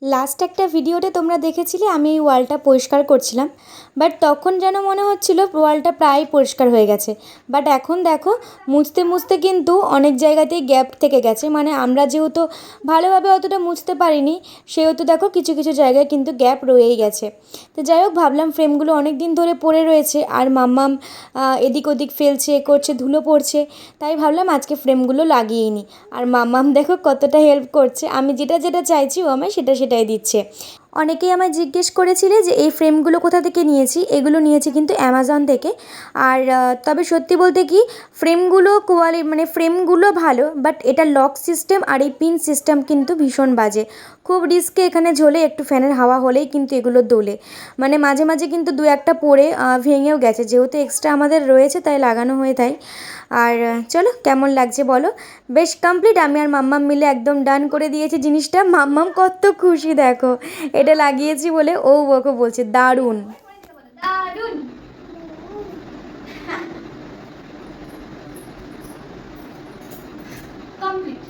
Last একটা ভিডিওতে তোমরা দেখেছিলে আমি এই ওয়ালটা পরিষ্কার করছিলাম, বাট তখন যেন মনে হচ্ছিল ওয়ালটা প্রায় পরিষ্কার হয়ে গেছে। বাট এখন দেখো মুছতে মুছতে কিন্তু অনেক জায়গাতেই গ্যাপ থেকে গেছে, মানে আমরা যেহেতু ভালোভাবে অতটা মুছতে পারিনি সেহেতু দেখো কিছু কিছু জায়গায় কিন্তু গ্যাপ রয়েই গেছে। তো যাই হোক, ভাবলাম ফ্রেমগুলো অনেক দিন ধরে পড়ে রয়েছে আর মাম্মাম এদিক ওদিক ফেলছে করছে, ধুলো পড়ছে, তাই ভাবলাম আজকে ফ্রেমগুলো লাগিয়েই নিই। আর মাম্মাম দেখো কতটা হেল্প করছে, আমি যেটা যেটা চাইছি ও আমায় সেটাই দিচ্ছে। অনেকেই আমায় জিজ্ঞেস করেছিলে যে এই ফ্রেমগুলো কোথা থেকে নিয়েছি। এগুলো নিয়েছি কিন্তু অ্যামাজন থেকে। আর তবে সত্যি বলতে কি, ফ্রেমগুলো মানে ফ্রেমগুলো ভালো, বাট এটা লক সিস্টেম আর এই পিন সিস্টেম কিন্তু ভীষণ বাজে। খুব রিস্কে এখানে ঝোলে, একটু ফ্যানের হাওয়া হলেই কিন্তু এগুলো দোলে। মানে মাঝে মাঝে কিন্তু দু একটা পড়ে ভেঙেও গেছে, যেহেতু এক্সট্রা আমাদের রয়েছে তাই লাগানো হয়ে তাই। আর চলো কেমন লাগছে বলো। বেশ কমপ্লিট, আমি আর মাম্মাম মিলে একদম ডান করে দিয়েছি জিনিসটা। মাম্মাম কত খুশি দেখো, এটা লাগিয়েছি বলে ও ওকে বলছে দারুণ দারুণ। কমপ্লিট।